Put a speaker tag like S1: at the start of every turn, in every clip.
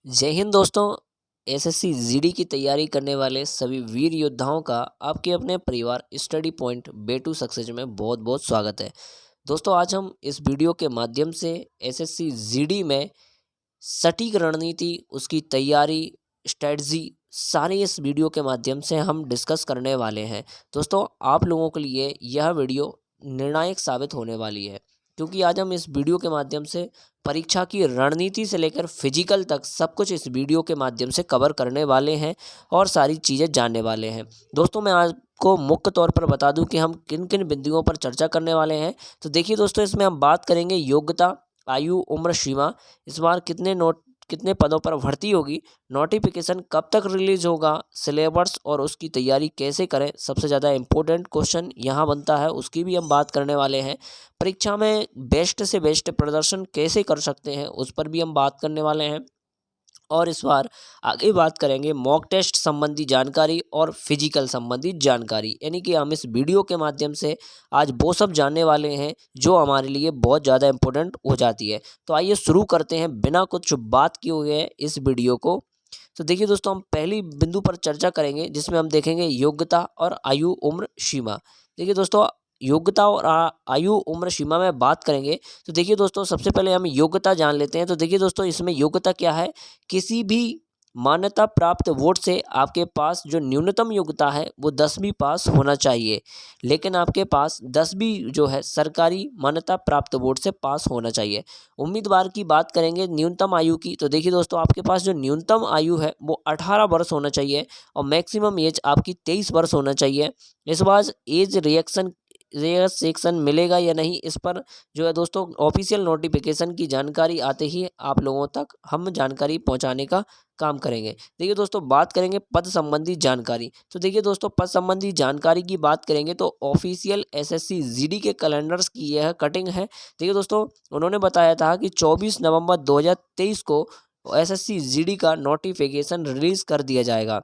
S1: जय हिंद दोस्तों। SSC GD की तैयारी करने वाले सभी वीर योद्धाओं का आपके अपने परिवार study point way to success में बहुत बहुत स्वागत है। दोस्तों, आज हम इस वीडियो के माध्यम से एसएससी जीडी में सटीक रणनीति, उसकी तैयारी, स्ट्रेटजी सारे इस वीडियो के माध्यम से हम डिस्कस करने वाले हैं। दोस्तों, आप लोगों के लिए यह वीडियो निर्णायक साबित होने वाली है, क्योंकि आज हम इस वीडियो के माध्यम से परीक्षा की रणनीति से लेकर फिजिकल तक सब कुछ इस वीडियो के माध्यम से कवर करने वाले हैं और सारी चीज़ें जानने वाले हैं। दोस्तों, मैं आपको मुख्य तौर पर बता दूं कि हम किन किन बिंदुओं पर चर्चा करने वाले हैं। तो देखिए दोस्तों, इसमें हम बात करेंगे योग्यता, आयु, उम्र सीमा, इस बार कितने पदों पर भर्ती होगी, नोटिफिकेशन कब तक रिलीज होगा, सिलेबस और उसकी तैयारी कैसे करें, सबसे ज़्यादा इम्पोर्टेंट क्वेश्चन यहाँ बनता है, उसकी भी हम बात करने वाले हैं। परीक्षा में बेस्ट से बेस्ट प्रदर्शन कैसे कर सकते हैं, उस पर भी हम बात करने वाले हैं। और इस बार आगे बात करेंगे मॉक टेस्ट संबंधी जानकारी और फिजिकल संबंधी जानकारी, यानी कि हम इस वीडियो के माध्यम से आज वो सब जानने वाले हैं जो हमारे लिए बहुत ज़्यादा इम्पोर्टेंट हो जाती है। तो आइए शुरू करते हैं बिना कुछ बात किए हुए इस वीडियो को। तो देखिए दोस्तों, हम पहली बिंदु पर चर्चा करेंगे जिसमें हम देखेंगे योग्यता और आयु उम्र सीमा। देखिए दोस्तों, योग्यता और आयु उम्र सीमा में बात करेंगे तो देखिए दोस्तों, सबसे पहले हम योग्यता जान लेते हैं। तो देखिए दोस्तों, इसमें योग्यता क्या है, किसी भी मान्यता प्राप्त बोर्ड से आपके पास जो न्यूनतम योग्यता है वो 10वीं पास होना चाहिए, लेकिन आपके पास 10वीं जो है सरकारी मान्यता प्राप्त बोर्ड से पास होना चाहिए। उम्मीदवार की बात करेंगे न्यूनतम आयु की, तो देखिए दोस्तों, आपके पास जो न्यूनतम आयु है वो 18 वर्ष होना चाहिए और मैक्सिमम एज आपकी 23 वर्ष होना चाहिए। इस बार एज रिलैक्सेशन मिलेगा या नहीं, इस पर जो है दोस्तों ऑफिशियल नोटिफिकेशन की जानकारी आते ही आप लोगों तक हम जानकारी पहुंचाने का काम करेंगे। देखिए दोस्तों, बात करेंगे पद संबंधी जानकारी। तो देखिए दोस्तों, पद संबंधी जानकारी की बात करेंगे तो ऑफिशियल एसएससी जीडी के कैलेंडर्स की यह कटिंग है। देखिए दोस्तों, उन्होंने बताया था कि 24 नवंबर 2023 को एसएससी जीडी का नोटिफिकेशन रिलीज कर दिया जाएगा।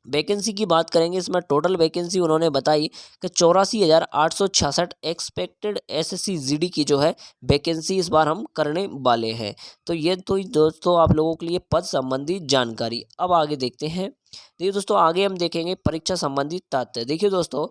S1: वैकेंसी की बात करेंगे, इसमें टोटल वैकेंसी उन्होंने बताई कि 84,866 एक्सपेक्टेड एसएससी जीडी की जो है वैकेंसी इस बार हम करने वाले हैं। तो ये तो दोस्तों आप लोगों के लिए पद संबंधी जानकारी। अब आगे देखते हैं। देखिए दोस्तों, आगे हम देखेंगे परीक्षा संबंधी तथ्य। देखिए दोस्तों,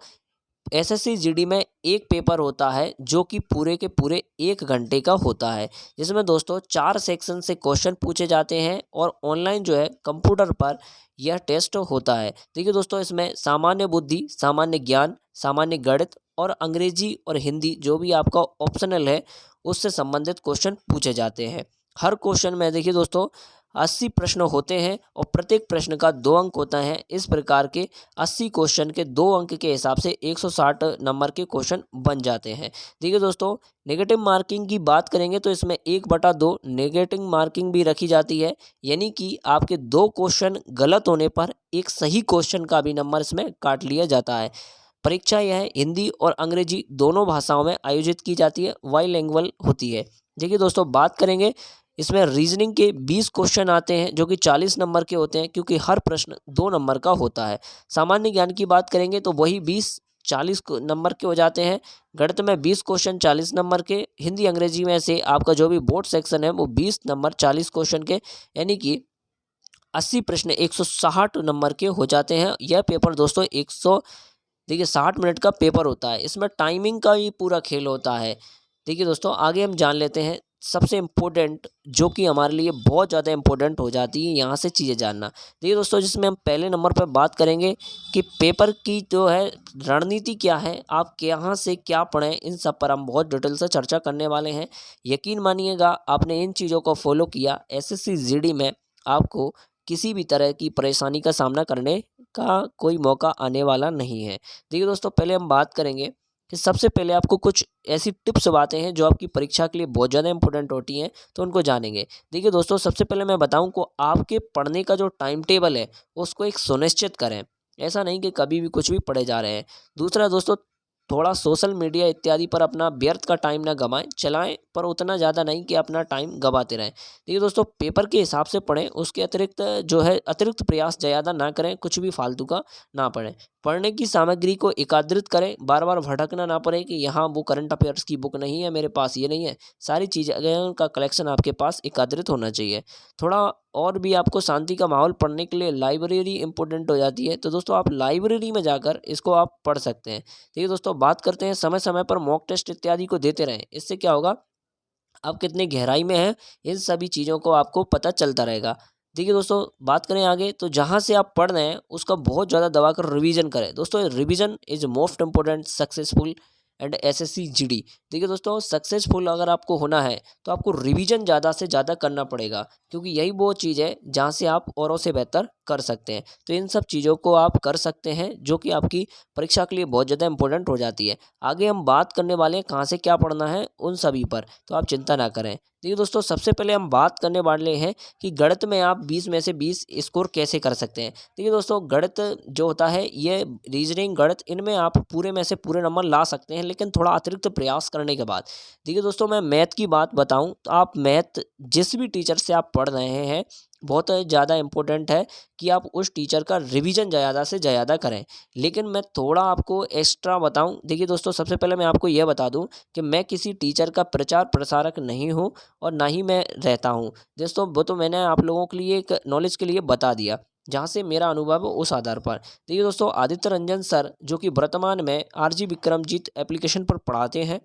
S1: एसएससी जीडी में एक पेपर होता है जो कि पूरे के पूरे 1 घंटे का होता है, जिसमें दोस्तों 4 सेक्शन से क्वेश्चन पूछे जाते हैं और ऑनलाइन जो है कंप्यूटर पर यह टेस्ट होता है। देखिए दोस्तों, इसमें सामान्य बुद्धि, सामान्य ज्ञान, सामान्य गणित और अंग्रेजी और हिंदी जो भी आपका ऑप्शनल है उससे संबंधित क्वेश्चन पूछे जाते हैं। हर क्वेश्चन में देखिए दोस्तों 80 प्रश्न होते हैं और प्रत्येक प्रश्न का 2 अंक होता है। इस प्रकार के 80 क्वेश्चन के 2 अंक के हिसाब से 160 नंबर के क्वेश्चन बन जाते हैं। देखिए दोस्तों, नेगेटिव मार्किंग की बात करेंगे तो इसमें 1/2 नेगेटिव मार्किंग भी रखी जाती है, यानी कि आपके 2 क्वेश्चन गलत होने पर एक सही क्वेश्चन का भी नंबर इसमें काट लिया जाता है। परीक्षा यह हिंदी और अंग्रेजी दोनों भाषाओं में आयोजित की जाती है, बाइलिंगुअल होती है। देखिए दोस्तों, बात करेंगे इसमें रीजनिंग के 20 क्वेश्चन आते हैं जो कि 40 नंबर के होते हैं, क्योंकि हर प्रश्न 2 नंबर का होता है। सामान्य ज्ञान की बात करेंगे तो वही 20-40 नंबर के हो जाते हैं। गणित में 20 क्वेश्चन 40 नंबर के, हिंदी अंग्रेजी में से आपका जो भी बोर्ड सेक्शन है वो 20 नंबर 40 क्वेश्चन के, यानी कि 80 प्रश्न 160 नंबर के हो जाते हैं। यह पेपर दोस्तों 60 मिनट का पेपर होता है। इसमें टाइमिंग का भी पूरा खेल होता है। देखिए दोस्तों, आगे हम जान लेते हैं सबसे इम्पोर्टेंट, जो कि हमारे लिए बहुत ज़्यादा इम्पोर्टेंट हो जाती है यहाँ से चीज़ें जानना। देखिए दोस्तों, जिसमें हम पहले नंबर पर बात करेंगे कि पेपर की जो है रणनीति क्या है, आप कहाँ से क्या पढ़ें, इन सब पर हम बहुत डिटेल से चर्चा करने वाले हैं। यकीन मानिएगा, आपने इन चीज़ों को फॉलो किया, एसएससी जीडी में आपको किसी भी तरह की परेशानी का सामना करने का कोई मौका आने वाला नहीं है। देखिए दोस्तों, पहले हम बात करेंगे कि सबसे पहले आपको कुछ ऐसी टिप्स बातें हैं जो आपकी परीक्षा के लिए बहुत ज़्यादा इंपॉर्टेंट होती हैं, तो उनको जानेंगे। देखिए दोस्तों, सबसे पहले मैं बताऊं को आपके पढ़ने का जो टाइम टेबल है उसको एक सुनिश्चित करें। ऐसा नहीं कि कभी भी कुछ भी पढ़े जा रहे हैं। दूसरा दोस्तों, थोड़ा सोशल मीडिया इत्यादि पर अपना व्यर्थ का टाइम ना गंवाएं, चलाएं पर उतना ज़्यादा नहीं कि अपना टाइम गंवाते रहें। देखिए दोस्तों, पेपर के हिसाब से पढ़ें, उसके अतिरिक्त जो है अतिरिक्त प्रयास ज़्यादा ना करें, कुछ भी फालतू का ना पढ़ें। पढ़ने की सामग्री को एकत्रित करें, बार बार भटकना ना पड़े कि यहाँ वो करंट अफेयर्स की बुक नहीं है मेरे पास, ये नहीं है, सारी चीज़ें का कलेक्शन आपके पास एकत्रित होना चाहिए। थोड़ा और भी आपको शांति का माहौल पढ़ने के लिए लाइब्रेरी इंपॉर्टेंट हो जाती है, तो दोस्तों आप लाइब्रेरी में जाकर इसको आप पढ़ सकते हैं। ठीक है दोस्तों, बात करते हैं समय समय पर मॉक टेस्ट इत्यादि को देते रहें। इससे क्या होगा, आप कितने गहराई में हैं इन सभी चीज़ों को आपको पता चलता रहेगा। देखिए दोस्तों, बात करें आगे, तो जहाँ से आप पढ़ रहे हैं उसका बहुत ज़्यादा दबाकर रिवीजन करें। दोस्तों revision is most important successful and SSC GD. देखिए दोस्तों, सक्सेसफुल अगर आपको होना है तो आपको रिवीजन ज़्यादा से ज़्यादा करना पड़ेगा, क्योंकि यही वो चीज़ है जहाँ से आप औरों से बेहतर कर सकते हैं। तो इन सब चीज़ों को आप कर सकते हैं, जो कि आपकी परीक्षा के लिए बहुत ज़्यादा इंपॉर्टेंट हो जाती है। आगे हम बात करने वाले हैं कहाँ से क्या पढ़ना है उन सभी पर, तो आप चिंता ना करें। देखिए दोस्तों, सबसे पहले हम बात करने वाले हैं कि गणित में आप 20 में से 20 स्कोर कैसे कर सकते हैं। देखिए दोस्तों, गणित जो होता है, ये रीजनिंग, गणित, इनमें आप पूरे में से पूरे नंबर ला सकते हैं, लेकिन थोड़ा अतिरिक्त प्रयास करने के बाद। देखिए दोस्तों, मैं मैथ की बात बताऊं तो आप मैथ जिस भी टीचर से आप पढ़ रहे हैं, बहुत ज़्यादा इम्पोर्टेंट है कि आप उस टीचर का रिवीजन ज़्यादा से ज़्यादा करें। लेकिन मैं थोड़ा आपको एक्स्ट्रा बताऊं। देखिए दोस्तों, सबसे पहले मैं आपको यह बता दूं कि मैं किसी टीचर का प्रचार प्रसारक नहीं हूं और ना ही मैं रहता हूं। दोस्तों वो तो मैंने आप लोगों के लिए एक नॉलेज के लिए बता दिया, जहाँ से मेरा अनुभव है उस आधार पर। देखिए दोस्तों, आदित्य रंजन सर जो कि वर्तमान में आरजी विक्रमजीत एप्लीकेशन पर पढ़ाते हैं,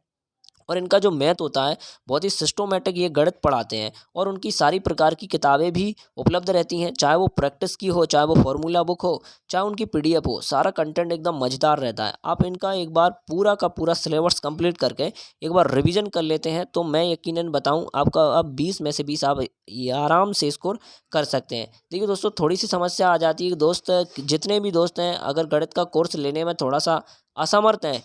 S1: और इनका जो मैथ होता है बहुत ही सिस्टोमेटिक ये गणित पढ़ाते हैं, और उनकी सारी प्रकार की किताबें भी उपलब्ध रहती हैं, चाहे वो प्रैक्टिस की हो, चाहे वो फॉर्मूला बुक हो, चाहे उनकी पीडीएफ हो, सारा कंटेंट एकदम मज़ेदार रहता है। आप इनका एक बार पूरा का पूरा सिलेबस कंप्लीट करके एक बार रिवीजन कर लेते हैं, तो मैं यकीनन बताऊं आपका अब 20 में से 20 आप ये आराम से स्कोर कर सकते हैं। देखिए दोस्तों, थोड़ी सी समस्या आ जाती है कि दोस्त, जितने भी दोस्त हैं, अगर गणित का कोर्स लेने में थोड़ा सा असमर्थ हैं,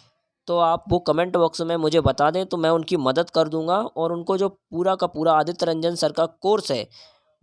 S1: तो आप वो कमेंट बॉक्स में मुझे बता दें, तो मैं उनकी मदद कर दूंगा, और उनको जो पूरा का पूरा आदित्य रंजन सर का कोर्स है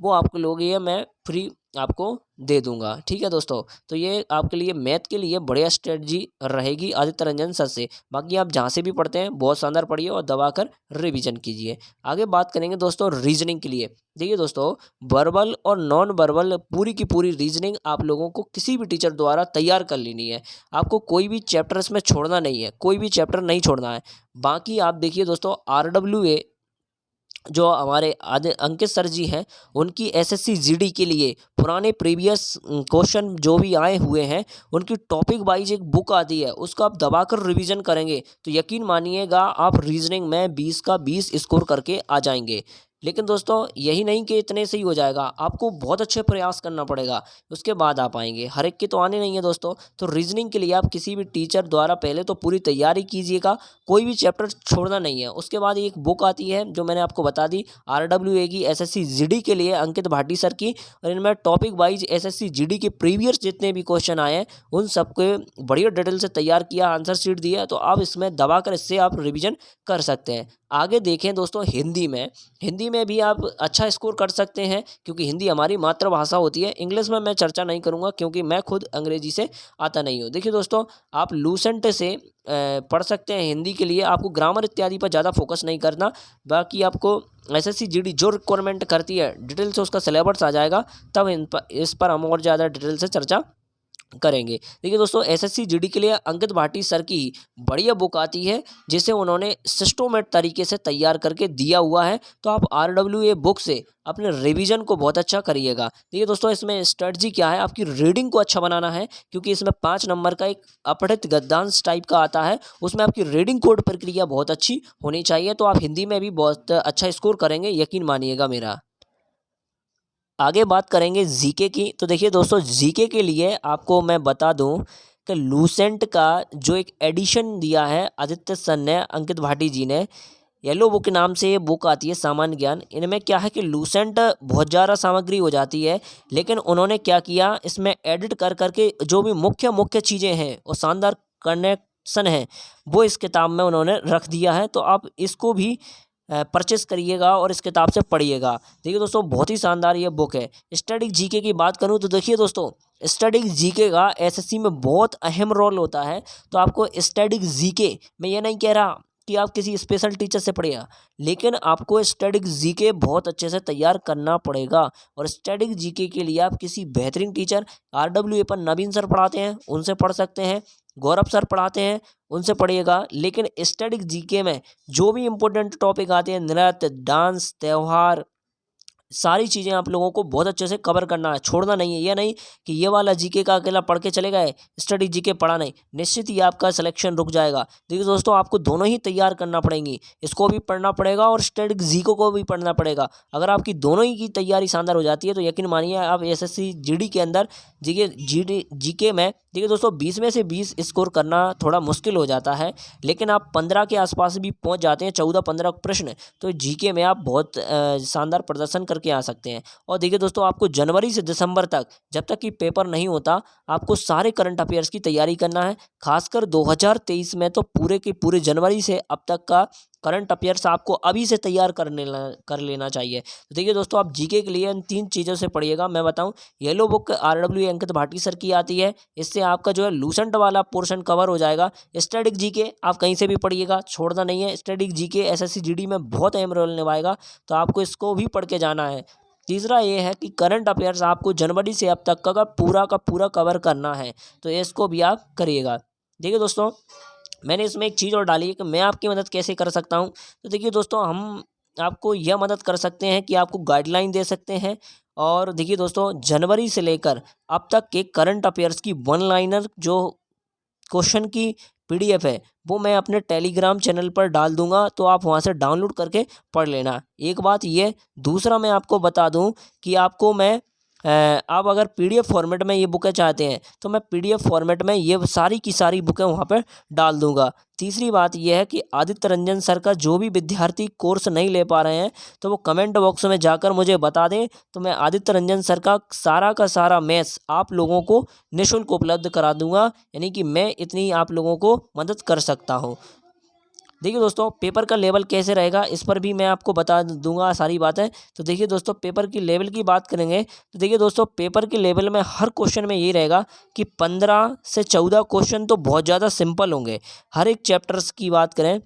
S1: वो आपके लोग ये मैं फ्री आपको दे दूंगा। ठीक है दोस्तों, तो ये आपके लिए मैथ के लिए बढ़िया स्ट्रेटजी रहेगी आदित्य रंजन सर से। बाकी आप जहाँ से भी पढ़ते हैं बहुत शानदार पढ़िए और दबाकर रिवीजन कीजिए। आगे बात करेंगे दोस्तों रीजनिंग के लिए। देखिए दोस्तों, वर्बल और नॉन वर्बल पूरी की पूरी रीजनिंग आप लोगों को किसी भी टीचर द्वारा तैयार कर लेनी है। आपको कोई भी चैप्टर इसमें छोड़ना नहीं है, कोई भी चैप्टर नहीं छोड़ना है। बाकी आप देखिए दोस्तों, RWA जो हमारे आदि अंकित सर जी हैं, उनकी एसएससी जीडी के लिए पुराने प्रीवियस क्वेश्चन जो भी आए हुए हैं, उनकी टॉपिक वाइज एक बुक आती है, उसको आप दबाकर रिवीजन करेंगे तो यकीन मानिएगा आप रीजनिंग में 20 का 20 स्कोर करके आ जाएंगे। लेकिन दोस्तों यही नहीं कि इतने से ही हो जाएगा, आपको बहुत अच्छे प्रयास करना पड़ेगा, उसके बाद आप आएंगे। हर एक के तो आने नहीं है दोस्तों। तो रीजनिंग के लिए आप किसी भी टीचर द्वारा पहले तो पूरी तैयारी कीजिएगा, कोई भी चैप्टर छोड़ना नहीं है। उसके बाद एक बुक आती है जो मैंने आपको बता दी, RWA की एसएससी जीडी के लिए अंकित भाटी सर की, और इनमें टॉपिक वाइज एसएससी जीडी के प्रीवियस जितने भी क्वेश्चन आए हैं उन सबके बढ़िया डिटेल से तैयार किया, आंसर शीट दिया है, तो आप इसमें दबाकर इससे आप रिविजन कर सकते हैं। आगे देखें दोस्तों, हिंदी में भी आप अच्छा स्कोर कर सकते हैं, क्योंकि हिंदी हमारी मातृभाषा होती है। इंग्लिश में मैं चर्चा नहीं करूंगा, क्योंकि मैं खुद अंग्रेजी से आता नहीं हूँ। देखिए दोस्तों, आप लूसेंट से पढ़ सकते हैं। हिंदी के लिए आपको ग्रामर इत्यादि पर ज़्यादा फोकस नहीं करना। बाकी आपको एसएससी जीडी जो रिक्वायरमेंट करती है डिटेल से उसका सिलेबस आ जाएगा, तब इस पर हम और ज़्यादा डिटेल से चर्चा करेंगे। देखिए दोस्तों, एसएससी जीडी के लिए अंकित भाटी सर की बढ़िया बुक आती है, जिसे उन्होंने सिस्टोमेट तरीके से तैयार करके दिया हुआ है। तो आप RWA बुक से अपने रिवीजन को बहुत अच्छा करिएगा। देखिए दोस्तों, इसमें स्ट्रेटजी क्या है, आपकी रीडिंग को अच्छा बनाना है, क्योंकि इसमें 5 नंबर का एक अपठित गद्यांश टाइप का आता है, उसमें आपकी रीडिंग कोड प्रक्रिया बहुत अच्छी होनी चाहिए। तो आप हिंदी में भी बहुत अच्छा स्कोर करेंगे, यकीन मानिएगा मेरा। आगे बात करेंगे जीके की। तो देखिए दोस्तों, जीके के लिए आपको मैं बता दूं कि लूसेंट का जो एक एडिशन दिया है आदित्य सर ने, अंकित भाटी जी ने, येलो बुक के नाम से ये बुक आती है, सामान्य ज्ञान। इनमें क्या है कि लूसेंट बहुत ज़्यादा सामग्री हो जाती है, लेकिन उन्होंने क्या किया, इसमें एडिट कर करके जो भी मुख्य मुख्य चीज़ें हैं और शानदार कनेक्शन है वो इस किताब में उन्होंने रख दिया है। तो आप इसको भी परचेस करिएगा और इस किताब से पढ़िएगा। देखिए दोस्तों, बहुत ही शानदार ये बुक है। स्टैटिक जीके की बात करूं तो देखिए दोस्तों, स्टैटिक जीके का एसएससी में बहुत अहम रोल होता है। तो आपको स्टैटिक जीके, मैं ये नहीं कह रहा कि आप किसी स्पेशल टीचर से पढ़िएगा, लेकिन आपको स्टैटिक जीके बहुत अच्छे से तैयार करना पड़ेगा। और स्टैटिक जीके के लिए आप किसी बेहतरीन टीचर, RWA पर नवीन सर पढ़ाते हैं उनसे पढ़ सकते हैं, गौरव सर पढ़ाते हैं उनसे पढ़िएगा। लेकिन स्टैटिक जीके में जो भी इम्पोर्टेंट टॉपिक आते हैं, नृत्य, डांस, त्यौहार, सारी चीज़ें आप लोगों को बहुत अच्छे से कवर करना है, छोड़ना नहीं है। ये नहीं कि ये वाला जीके का अकेला पढ़ के चले गए, स्टडी जीके पढ़ा नहीं, निश्चित ही आपका सिलेक्शन रुक जाएगा। देखिए दोस्तों, आपको दोनों ही तैयार करना पड़ेंगी, इसको भी पढ़ना पड़ेगा और स्टैटिक जीके को भी पढ़ना पड़ेगा। अगर आपकी दोनों ही की तैयारी शानदार हो जाती है तो यकीन मानिए आप SSC GD के अंदर जीके में, देखिए दोस्तों, 20 में से 20 स्कोर करना थोड़ा मुश्किल हो जाता है, लेकिन आप 15 के आसपास भी पहुंच जाते हैं, 14-15 प्रश्न, तो जीके में आप बहुत शानदार प्रदर्शन करके आ सकते हैं। और देखिए दोस्तों, आपको जनवरी से दिसंबर तक, जब तक कि पेपर नहीं होता, आपको सारे करंट अफेयर्स की तैयारी करना है। खासकर 2023 में तो पूरे के पूरे जनवरी से अब तक का करंट अफेयर्स आपको अभी से तैयार कर लेना चाहिए। तो देखिए दोस्तों, आप जीके के लिए इन 3 चीज़ों से पढ़िएगा। मैं बताऊं, येलो बुक RWA अंकित भाटी सर की आती है, इससे आपका जो है लूसेंट वाला पोर्शन कवर हो जाएगा। स्टैटिक जीके आप कहीं से भी पढ़िएगा, छोड़ना नहीं है। स्टैटिक जीके SSC GD में बहुत अहम रोल निभाएगा, तो आपको इसको भी पढ़ के जाना है। तीसरा ये है कि करंट अफेयर्स आपको जनवरी से अब तक का पूरा कवर करना है, तो इसको भी आप करिएगा। देखिए दोस्तों, मैंने इसमें एक चीज़ और डाली है कि मैं आपकी मदद कैसे कर सकता हूँ। तो देखिए दोस्तों, हम आपको यह मदद कर सकते हैं कि आपको गाइडलाइन दे सकते हैं। और देखिए दोस्तों, जनवरी से लेकर अब तक के करंट अफेयर्स की वन लाइनर जो क्वेश्चन की PDF है, वो मैं अपने टेलीग्राम चैनल पर डाल दूंगा, तो आप वहां से डाउनलोड करके पढ़ लेना। एक बात ये, दूसरा मैं आपको बता दूं कि आपको मैं आप अगर PDF फॉर्मेट में ये बुकें चाहते हैं तो मैं PDF फॉर्मेट में ये सारी की सारी बुकें वहाँ पर डाल दूंगा। तीसरी बात यह है कि आदित्य रंजन सर का जो भी विद्यार्थी कोर्स नहीं ले पा रहे हैं, तो वो कमेंट बॉक्स में जाकर मुझे बता दें, तो मैं आदित्य रंजन सर का सारा मैथ्स आप लोगों को निःशुल्क उपलब्ध करा दूंगा। यानी कि मैं इतनी आप लोगों को मदद कर सकता हूँ। देखिए दोस्तों, पेपर का लेवल कैसे रहेगा इस पर भी मैं आपको बता दूंगा सारी बातें। तो देखिए दोस्तों, पेपर की लेवल की बात करेंगे तो देखिए दोस्तों, पेपर के लेवल में हर क्वेश्चन में यही रहेगा कि 15 से 14 क्वेश्चन तो बहुत ज़्यादा सिंपल होंगे। हर एक चैप्टर्स की बात करें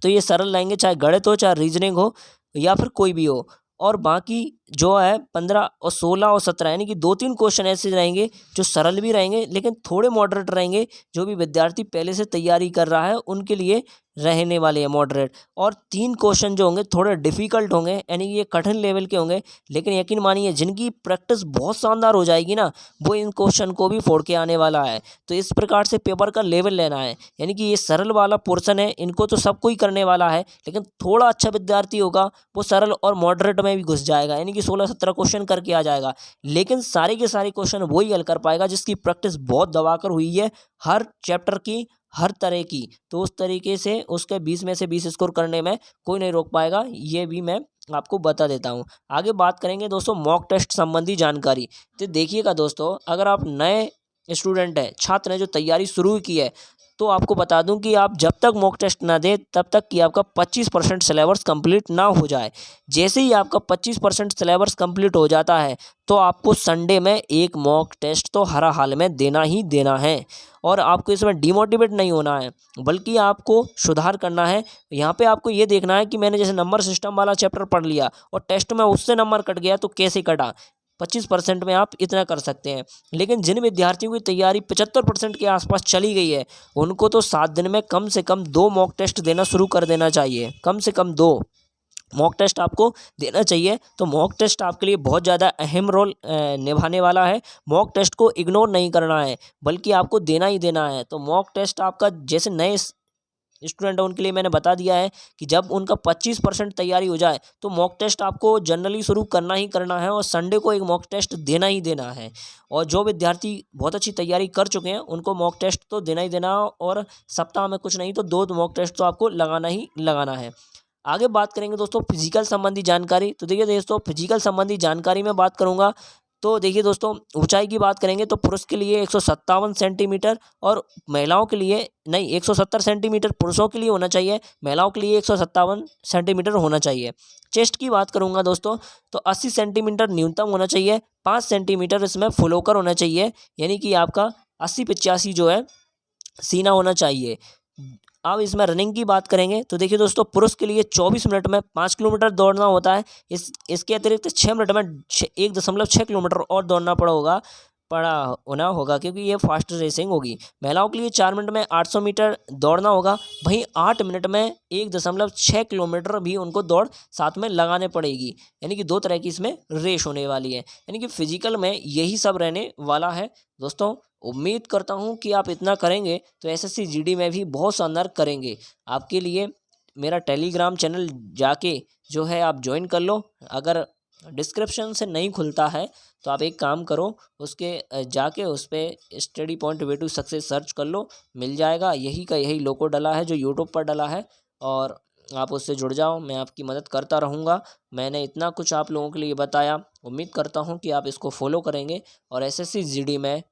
S1: तो ये सरल रहेंगे, चाहे गणित हो, चाहे रीजनिंग हो, या फिर कोई भी हो। और बाकी जो है 15 और 16 और 17, यानी कि 2-3 क्वेश्चन ऐसे रहेंगे जो सरल भी रहेंगे लेकिन थोड़े मॉडरेट रहेंगे, जो भी विद्यार्थी पहले से तैयारी कर रहा है उनके लिए रहने वाले हैं मॉडरेट। और 3 क्वेश्चन जो होंगे थोड़े डिफिकल्ट होंगे, यानी कि ये कठिन लेवल के होंगे, लेकिन यकीन मानिए जिनकी प्रैक्टिस बहुत शानदार हो जाएगी ना, वो इन क्वेश्चन को भी फोड़ के आने वाला है। तो इस प्रकार से पेपर का लेवल लेना है, यानी कि ये सरल वाला पोर्शन है, इनको तो सब कोई करने वाला है, लेकिन थोड़ा अच्छा विद्यार्थी होगा वो सरल और मॉडरेट में भी घुस जाएगा, यानी कि 16-17 क्वेश्चन करके आ जाएगा। लेकिन सारे के सारे क्वेश्चन वही हल कर पाएगा जिसकी प्रैक्टिस बहुत दबाकर हुई है हर चैप्टर की, हर तरह की। तो उस तरीके से उसके 20 में से 20 स्कोर करने में कोई नहीं रोक पाएगा, ये भी मैं आपको बता देता हूँ। आगे बात करेंगे दोस्तों मॉक टेस्ट संबंधी जानकारी। तो देखिएगा दोस्तों, अगर आप नए स्टूडेंट हैं, छात्र हैं जो तैयारी शुरू की है, तो आपको बता दूं कि आप जब तक मॉक टेस्ट ना दें तब तक कि आपका 25% सिलेबस कंप्लीट ना हो जाए। जैसे ही आपका 25% सिलेबस कंप्लीट हो जाता है तो आपको संडे में एक मॉक टेस्ट तो हर हाल में देना ही देना है। और आपको इसमें डिमोटिवेट नहीं होना है, बल्कि आपको सुधार करना है। यहाँ पे आपको ये देखना है कि मैंने जैसे नंबर सिस्टम वाला चैप्टर पढ़ लिया और टेस्ट में उससे नंबर कट गया तो कैसे कटा। 25% में आप इतना कर सकते हैं। लेकिन जिन विद्यार्थियों की तैयारी 75% के आसपास चली गई है, उनको तो 7 दिन में कम से कम 2 मॉक टेस्ट देना शुरू कर देना चाहिए। कम से कम 2 मॉक टेस्ट आपको देना चाहिए। तो मॉक टेस्ट आपके लिए बहुत ज़्यादा अहम रोल निभाने वाला है। मॉक टेस्ट को इग्नोर नहीं करना है, बल्कि आपको देना ही देना है। तो मॉक टेस्ट आपका जैसे नए स्टूडेंट है उनके लिए मैंने बता दिया है कि जब उनका 25% तैयारी हो जाए तो मॉक टेस्ट आपको जनरली शुरू करना ही करना है और संडे को एक मॉक टेस्ट देना ही देना है। और जो विद्यार्थी बहुत अच्छी तैयारी कर चुके हैं उनको मॉक टेस्ट तो देना ही देना, और सप्ताह में कुछ नहीं तो 2 मॉक टेस्ट तो आपको लगाना ही लगाना है। आगे बात करेंगे दोस्तों फिजिकल संबंधी जानकारी। तो देखिए दोस्तों, फिजिकल संबंधी जानकारी में बात करूंगा तो देखिए दोस्तों, ऊंचाई की बात करेंगे तो पुरुष के लिए 157 सेंटीमीटर और महिलाओं के लिए 170 सेंटीमीटर पुरुषों के लिए होना चाहिए, महिलाओं के लिए 157 सेंटीमीटर होना चाहिए। चेस्ट की बात करूंगा दोस्तों तो 80 सेंटीमीटर न्यूनतम होना चाहिए, 5 सेंटीमीटर इसमें फुल होकर होना चाहिए, यानी कि आपका 80-85 जो है सीना होना चाहिए। अब इसमें रनिंग की बात करेंगे तो देखिए दोस्तों, पुरुष के लिए 24 मिनट में 5 किलोमीटर दौड़ना होता है। इसके अतिरिक्त 6 मिनट में 1.6 किलोमीटर और दौड़ना पड़ा होना होगा, क्योंकि ये फास्ट रेसिंग होगी। महिलाओं के लिए 4 मिनट में 800 मीटर दौड़ना होगा। वहीं 8 मिनट में 1.6 किलोमीटर भी उनको दौड़ साथ में लगाने पड़ेगी। यानी कि 2 तरह की इसमें रेस होने वाली है। यानी कि फिजिकल में यही सब रहने वाला है। दोस्तों, उम्मीद करता हूँ कि आप इतना करेंगे तो एसएससी जीडी में भी बहुत शानदार करेंगे। आपके लिए मेरा टेलीग्राम चैनल जाके जो है आप ज्वाइन कर लो। अगर डिस्क्रिप्शन से नहीं खुलता है तो आप एक काम करो, उसके जाके उस पर study point way to success search कर लो, मिल जाएगा। यही का यही लोगो डला है जो यूट्यूब पर डला है, और आप उससे जुड़ जाओ। मैं आपकी मदद करता रहूँगा। मैंने इतना कुछ आप लोगों के लिए बताया, उम्मीद करता हूँ कि आप इसको फॉलो करेंगे और एसएससी जीडी में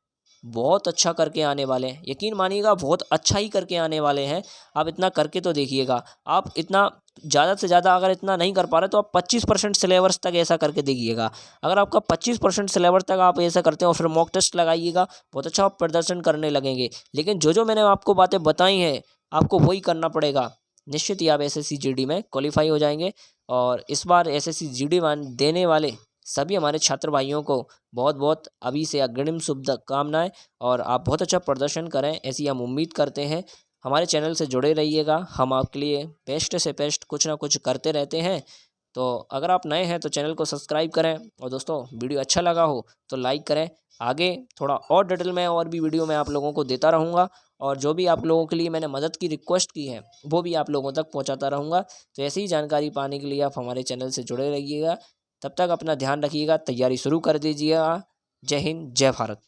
S1: बहुत अच्छा करके आने वाले हैं। यकीन मानिएगा, बहुत अच्छा ही करके आने वाले हैं। आप इतना करके तो देखिएगा। आप इतना ज़्यादा से ज़्यादा अगर इतना नहीं कर पा रहे तो आप 25% सिलेबस तक ऐसा करके देखिएगा। अगर आपका 25% सिलेबस तक आप ऐसा करते हो, फिर मॉक टेस्ट लगाइएगा, बहुत अच्छा आप प्रदर्शन करने लगेंगे। लेकिन जो मैंने आपको बातें बताई हैं, आपको वही करना पड़ेगा। निश्चित ही आप एसएससी जीडी में क्वालिफाई हो जाएंगे। और इस बार एसएससी जीडी देने वाले सभी हमारे छात्र भाइयों को बहुत बहुत अभी से अग्रिम शुभकामनाएं, और आप बहुत अच्छा प्रदर्शन करें, ऐसी हम उम्मीद करते हैं। हमारे चैनल से जुड़े रहिएगा, हम आपके लिए बेस्ट से बेस्ट कुछ ना कुछ करते रहते हैं। तो अगर आप नए हैं तो चैनल को सब्सक्राइब करें, और दोस्तों वीडियो अच्छा लगा हो तो लाइक करें। आगे थोड़ा और डिटेल में और भी वीडियो मैं आप लोगों को देता रहूँगा, और जो भी आप लोगों के लिए मैंने मदद की रिक्वेस्ट की है वो भी आप लोगों तक पहुँचाता रहूँगा। तो ऐसी ही जानकारी पाने के लिए आप हमारे चैनल से जुड़े रहिएगा। तब तक अपना ध्यान रखिएगा, तैयारी शुरू कर दीजिएगा। जय हिंद, जय भारत।